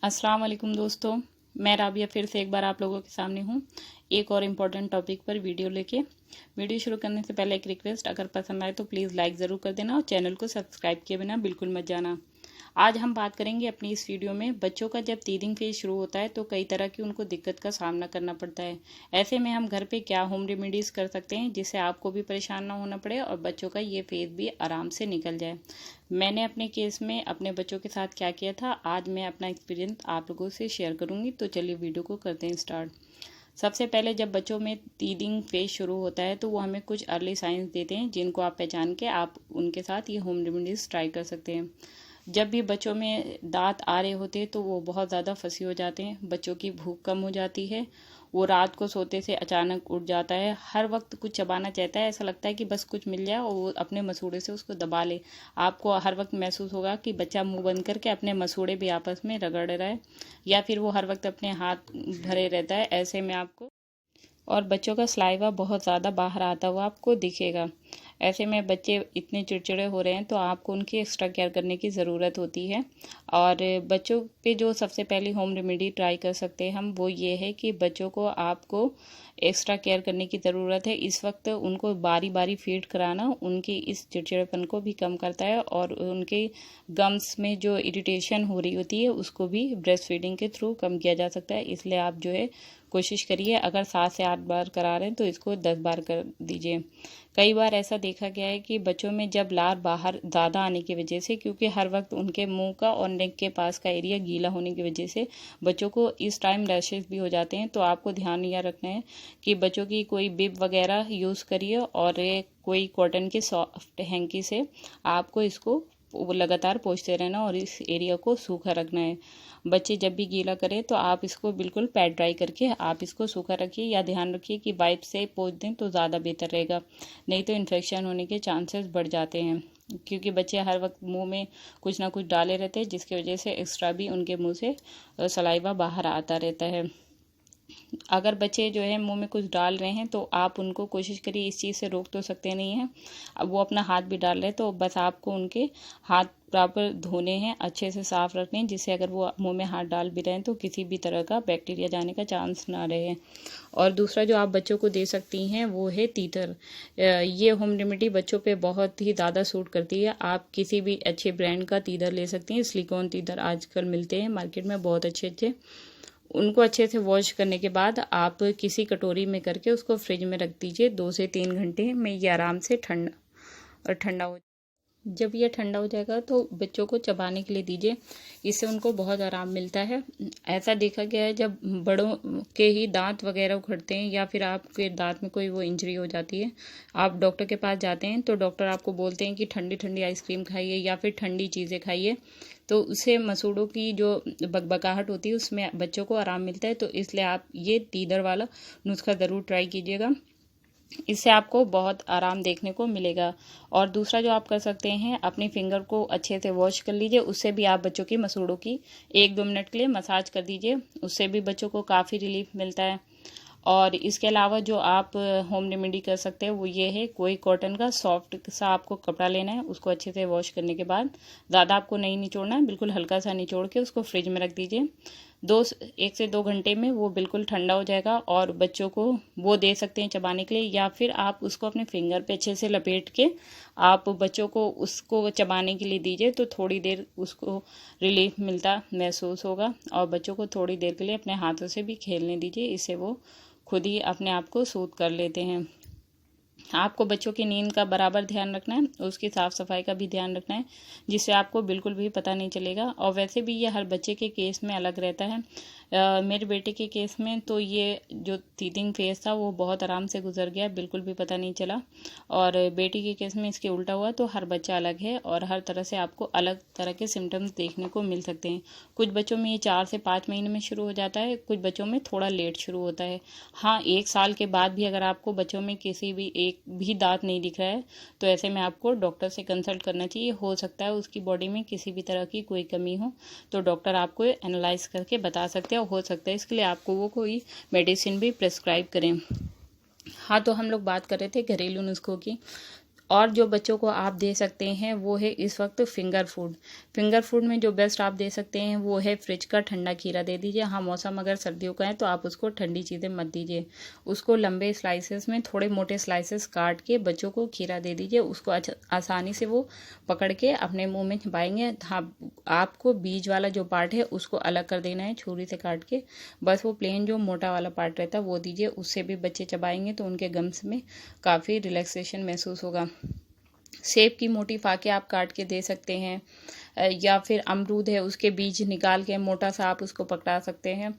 अस्सलाम वालेकुम दोस्तों, मैं राबिया फिर से एक बार आप लोगों के सामने हूँ एक और इम्पॉर्टेंट टॉपिक पर वीडियो लेके। वीडियो शुरू करने से पहले एक रिक्वेस्ट, अगर पसंद आए तो प्लीज़ लाइक ज़रूर कर देना और चैनल को सब्सक्राइब किए बिना बिल्कुल मत जाना। आज हम बात करेंगे अपनी इस वीडियो में बच्चों का जब टीथिंग फेज शुरू होता है तो कई तरह की उनको दिक्कत का सामना करना पड़ता है। ऐसे में हम घर पे क्या होम रेमेडीज़ कर सकते हैं जिससे आपको भी परेशान ना होना पड़े और बच्चों का ये फेज भी आराम से निकल जाए। मैंने अपने केस में अपने बच्चों के साथ क्या किया था, आज मैं अपना एक्सपीरियंस आप लोगों से शेयर करूँगी। तो चलिए वीडियो को करते हैं स्टार्ट। सबसे पहले जब बच्चों में टीथिंग फेज शुरू होता है तो वो हमें कुछ अर्ली साइंस देते हैं जिनको आप पहचान के आप उनके साथ ये होम रेमेडीज़ ट्राई कर सकते हैं। जब भी बच्चों में दांत आ रहे होते हैं तो वो बहुत ज़्यादा फंसी हो जाते हैं, बच्चों की भूख कम हो जाती है, वो रात को सोते से अचानक उठ जाता है, हर वक्त कुछ चबाना चाहता है, ऐसा लगता है कि बस कुछ मिल जाए और वो अपने मसूड़े से उसको दबा ले। आपको हर वक्त महसूस होगा कि बच्चा मुंह बंद करके अपने मसूड़े भी आपस में रगड़ रहा है या फिर वो हर वक्त अपने हाथ भरे रहता है। ऐसे में आपको और बच्चों का सलाइवा बहुत ज़्यादा बाहर आता हुआ आपको दिखेगा। ऐसे में बच्चे इतने चिड़चिड़े हो रहे हैं तो आपको उनकी एक्स्ट्रा केयर करने की ज़रूरत होती है। और बच्चों पे जो सबसे पहली होम रेमेडी ट्राई कर सकते हैं हम, वो ये है कि बच्चों को आपको एक्स्ट्रा केयर करने की ज़रूरत है। इस वक्त उनको बारी बारी फीड कराना उनकी इस चिड़चिड़ेपन को भी कम करता है और उनके गम्स में जो इरिटेशन हो रही होती है उसको भी ब्रेस्ट फीडिंग के थ्रू कम किया जा सकता है। इसलिए आप जो है कोशिश करिए, अगर 7 से 8 बार करा रहे हैं तो इसको 10 बार कर दीजिए। कई बार ऐसा देखा गया है कि बच्चों में जब लार बाहर ज़्यादा आने की वजह से, क्योंकि हर वक्त उनके मुंह का और नेक के पास का एरिया गीला होने की वजह से बच्चों को इस टाइम रैशेस भी हो जाते हैं। तो आपको ध्यान यह रखना है कि बच्चों की कोई बिब वगैरह यूज़ करिए और कोई कॉटन के सॉफ्ट हैंकी से आपको इसको लगातार पोंछते रहना और इस एरिया को सूखा रखना है। बच्चे जब भी गीला करें तो आप इसको बिल्कुल पैड ड्राई करके आप इसको सूखा रखिए, या ध्यान रखिए कि वाइप से पोंछ दें तो ज़्यादा बेहतर रहेगा, नहीं तो इन्फेक्शन होने के चांसेस बढ़ जाते हैं। क्योंकि बच्चे हर वक्त मुंह में कुछ ना कुछ डाले रहते हैं जिसकी वजह से एक्स्ट्रा भी उनके मुंह से सलाइवा बाहर आता रहता है। अगर बच्चे जो है मुंह में कुछ डाल रहे हैं तो आप उनको कोशिश करिए, इस चीज़ से रोक तो सकते नहीं हैं, अब वो अपना हाथ भी डाल रहे हैं तो बस आपको उनके हाथ बराबर धोने हैं, अच्छे से साफ़ रखने हैं, जिससे अगर वो मुंह में हाथ डाल भी रहे हैं तो किसी भी तरह का बैक्टीरिया जाने का चांस ना रहे। और दूसरा जो आप बच्चों को दे सकती हैं वो है तीतर। ये होम रेमेडी बच्चों पे बहुत ही ज़्यादा सूट करती है। आप किसी भी अच्छे ब्रांड का तीतर ले सकती हैं, सिलिकॉन तीतर आजकल मिलते हैं मार्केट में बहुत अच्छे अच्छे। उनको अच्छे से वॉश करने के बाद आप किसी कटोरी में करके उसको फ्रिज में रख दीजिए। 2 से 3 घंटे में ये आराम से ठंडा हो। जब ये ठंडा हो जाएगा तो बच्चों को चबाने के लिए दीजिए, इससे उनको बहुत आराम मिलता है। ऐसा देखा गया है जब बड़ों के ही दांत वगैरह उखड़ते हैं या फिर आपके दांत में कोई वो इंजरी हो जाती है, आप डॉक्टर के पास जाते हैं तो डॉक्टर आपको बोलते हैं कि ठंडी ठंडी आइसक्रीम खाइए या फिर ठंडी चीज़ें खाइए, तो उससे मसूड़ों की जो बकबकाहट होती है उसमें बच्चों को आराम मिलता है। तो इसलिए आप ये तीदर वाला नुस्खा ज़रूर ट्राई कीजिएगा, इससे आपको बहुत आराम देखने को मिलेगा। और दूसरा जो आप कर सकते हैं, अपनी फिंगर को अच्छे से वॉश कर लीजिए, उससे भी आप बच्चों की मसूड़ों की 1-2 मिनट के लिए मसाज कर दीजिए, उससे भी बच्चों को काफ़ी रिलीफ मिलता है। और इसके अलावा जो आप होम रेमेडी कर सकते हैं वो ये है, कोई कॉटन का सॉफ्ट सा आपको कपड़ा लेना है, उसको अच्छे से वॉश करने के बाद ज़्यादा आपको नहीं निचोड़ना है, बिल्कुल हल्का सा निचोड़ के उसको फ्रिज में रख दीजिए। 1 से 2 घंटे में वो बिल्कुल ठंडा हो जाएगा और बच्चों को वो दे सकते हैं चबाने के लिए, या फिर आप उसको अपने फिंगर पे अच्छे से लपेट के आप बच्चों को उसको चबाने के लिए दीजिए, तो थोड़ी देर उसको रिलीफ मिलता महसूस होगा। और बच्चों को थोड़ी देर के लिए अपने हाथों से भी खेलने दीजिए, इससे वो खुद ही अपने आप को सूद कर लेते हैं। आपको बच्चों की नींद का बराबर ध्यान रखना है, उसकी साफ़ सफाई का भी ध्यान रखना है, जिससे आपको बिल्कुल भी पता नहीं चलेगा। और वैसे भी ये हर बच्चे के केस में अलग रहता है। मेरे बेटे के केस में तो ये जो टीथिंग फेज था वो बहुत आराम से गुजर गया, बिल्कुल भी पता नहीं चला। और बेटी के केस में इसके उल्टा हुआ। तो हर बच्चा अलग है और हर तरह से आपको अलग तरह के सिम्टम्स देखने को मिल सकते हैं। कुछ बच्चों में ये 4 से 5 महीने में शुरू हो जाता है, कुछ बच्चों में थोड़ा लेट शुरू होता है। हाँ, 1 साल के बाद भी अगर आपको बच्चों में किसी भी एक भी दांत नहीं दिख रहा है तो ऐसे में आपको डॉक्टर से कंसल्ट करना चाहिए। हो सकता है उसकी बॉडी में किसी भी तरह की कोई कमी हो, तो डॉक्टर आपको एनालाइज करके बता सकते हैं, हो सकता है इसके लिए आपको वो कोई मेडिसिन भी प्रेस्क्राइब करें। हाँ, तो हम लोग बात कर रहे थे घरेलू नुस्खों की, और जो बच्चों को आप दे सकते हैं वो है इस वक्त फिंगर फूड। फिंगर फूड में जो बेस्ट आप दे सकते हैं वो है फ्रिज का ठंडा खीरा दे दीजिए। हाँ, मौसम अगर सर्दियों का है तो आप उसको ठंडी चीज़ें मत दीजिए। उसको लंबे स्लाइसेस में थोड़े मोटे स्लाइसेस काट के बच्चों को खीरा दे दीजिए। उसको आसानी से वो पकड़ के अपने मुंह में चबाएंगे। हाँ, आपको बीज वाला जो पार्ट है उसको अलग कर देना है छुरी से काट के। बस वो प्लेन जो मोटा वाला पार्ट रहता है वो दीजिए। उससे भी बच्चे चबाएंगे तो उनके गम्स में काफ़ी रिलैक्सेशन महसूस होगा। सेब की मोटी फाके आप काट के दे सकते हैं, या फिर अमरूद है उसके बीज निकाल के मोटा सा आप उसको पकड़ा सकते हैं।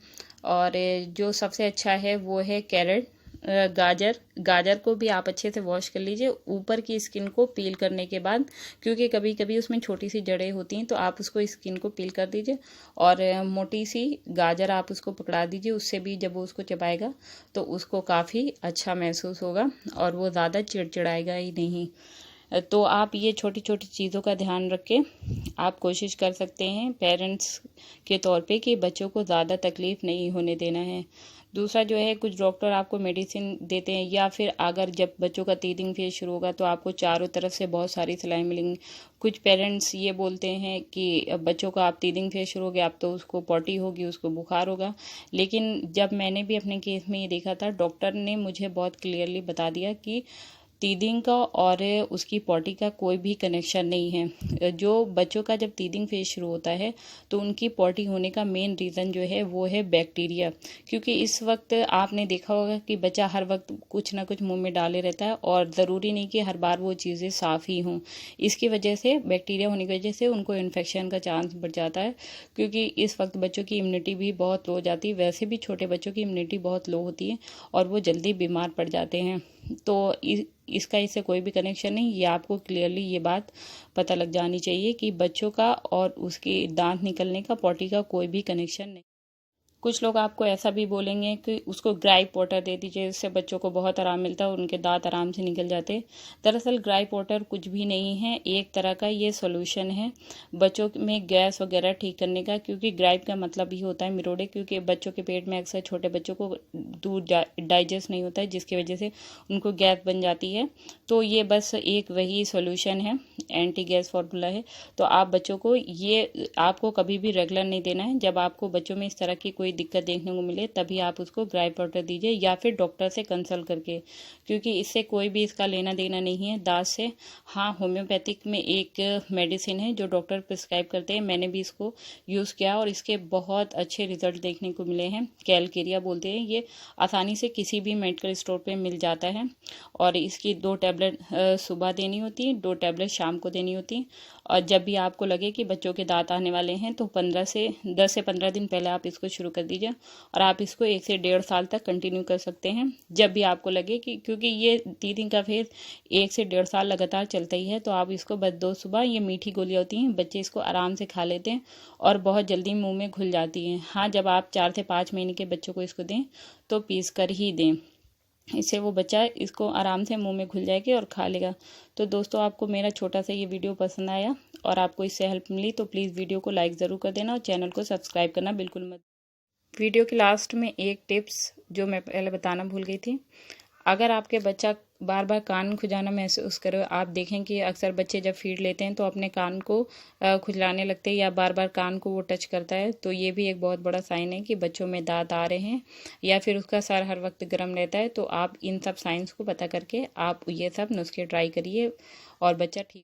और जो सबसे अच्छा है वो है कैरेट, गाजर को भी आप अच्छे से वॉश कर लीजिए। ऊपर की स्किन को पील करने के बाद, क्योंकि कभी कभी उसमें छोटी सी जड़ें होती हैं, तो आप उसको स्किन को पील कर दीजिए और मोटी सी गाजर आप उसको पकड़ा दीजिए। उससे भी जब वो उसको चबाएगा तो उसको काफ़ी अच्छा महसूस होगा और वो ज़्यादा चिड़चिड़ाएगा ही नहीं। तो आप ये छोटी छोटी चीज़ों का ध्यान रख के आप कोशिश कर सकते हैं पेरेंट्स के तौर पे कि बच्चों को ज़्यादा तकलीफ़ नहीं होने देना है। दूसरा जो है, कुछ डॉक्टर आपको मेडिसिन देते हैं, या फिर अगर जब बच्चों का टीथिंग फेज शुरू होगा तो आपको चारों तरफ से बहुत सारी सिलाई मिलेंगी। कुछ पेरेंट्स ये बोलते हैं कि बच्चों का आप टीथिंग फेज शुरू हो गया, अब तो उसको पॉटी होगी, उसको बुखार होगा। लेकिन जब मैंने भी अपने केस में ये देखा था, डॉक्टर ने मुझे बहुत क्लियरली बता दिया कि टीथिंग का और उसकी पॉटी का कोई भी कनेक्शन नहीं है। जो बच्चों का जब टीथिंग फेज शुरू होता है तो उनकी पॉटी होने का मेन रीज़न जो है वो है बैक्टीरिया। क्योंकि इस वक्त आपने देखा होगा कि बच्चा हर वक्त कुछ ना कुछ मुंह में डाले रहता है और ज़रूरी नहीं कि हर बार वो चीज़ें साफ़ ही हों। इसकी वजह से, बैक्टीरिया होने की वजह से उनको इन्फेक्शन का चांस बढ़ जाता है। क्योंकि इस वक्त बच्चों की इम्यूनिटी भी बहुत लो हो जाती है। वैसे भी छोटे बच्चों की इम्यूनिटी बहुत लो होती है और वो जल्दी बीमार पड़ जाते हैं। तो इसका इससे कोई भी कनेक्शन नहीं। ये आपको क्लियरली ये बात पता लग जानी चाहिए कि बच्चों का और उसके दांत निकलने का, पॉटी का कोई भी कनेक्शन नहीं। कुछ लोग आपको ऐसा भी बोलेंगे कि उसको ग्राइप वाटर दे दीजिए, इससे बच्चों को बहुत आराम मिलता है और उनके दांत आराम से निकल जाते। दरअसल ग्राइप वाटर कुछ भी नहीं है, एक तरह का ये सॉल्यूशन है बच्चों में गैस वगैरह ठीक करने का। क्योंकि ग्राइप का मतलब ही होता है मिरोड़े, क्योंकि बच्चों के पेट में अक्सर छोटे बच्चों को दूध डाइजेस्ट नहीं होता है, जिसकी वजह से उनको गैस बन जाती है। तो ये बस एक वही सॉल्यूशन है, एंटी गैस फॉर्मूला है। तो आप बच्चों को ये आपको कभी भी रेगुलर नहीं देना है। जब आपको बच्चों में इस तरह की कोई दिक्कत देखने को मिले तभी आप उसको ग्राइप वाटर दीजिए, या फिर डॉक्टर से कंसल्ट करके, क्योंकि इससे कोई भी इसका लेना देना नहीं है दांत से। हाँ, होम्योपैथिक में एक मेडिसिन है जो डॉक्टर प्रिस्क्राइब करते हैं, मैंने भी इसको यूज़ किया और इसके बहुत अच्छे रिजल्ट देखने को मिले हैं। कैलकेरिया बोलते हैं, ये आसानी से किसी भी मेडिकल स्टोर पर मिल जाता है। और इसकी 2 टैबलेट सुबह देनी होती है, 2 टैबलेट शाम को देनी होती है। और जब भी आपको लगे कि बच्चों के दांत आने वाले हैं तो 10 से 15 दिन पहले आप इसको शुरू कर दीजिए और आप इसको 1 से 1.5 साल तक कंटिन्यू कर सकते हैं। जब भी आपको लगे कि, क्योंकि ये टीथिंग का फेज 1 से 1.5 साल लगातार चलता ही है, तो आप इसको बस 2 सुबह, ये मीठी गोलियां होती हैं, बच्चे इसको आराम से खा लेते हैं और बहुत जल्दी मुँह में घुल जाती हैं। हाँ, जब आप 4 से 5 महीने के बच्चों को इसको दें तो पीस कर ही दें, इससे वो बच्चा इसको आराम से मुंह में घुल जाएगी और खा लेगा। तो दोस्तों, आपको मेरा छोटा सा ये वीडियो पसंद आया और आपको इससे हेल्प मिली तो प्लीज़ वीडियो को लाइक ज़रूर कर देना और चैनल को सब्सक्राइब करना बिल्कुल मत। वीडियो के लास्ट में एक टिप्स जो मैं पहले बताना भूल गई थी। अगर आपके बच्चा बार बार कान खुजाना महसूस करे, आप देखें कि अक्सर बच्चे जब फीड लेते हैं तो अपने कान को खुजलाने लगते हैं या बार बार कान को वो टच करता है, तो ये भी एक बहुत बड़ा साइन है कि बच्चों में दांत आ रहे हैं। या फिर उसका सर हर वक्त गर्म रहता है, तो आप इन सब साइंस को पता करके आप ये सब नुस्खे ट्राई करिए और बच्चा ठीक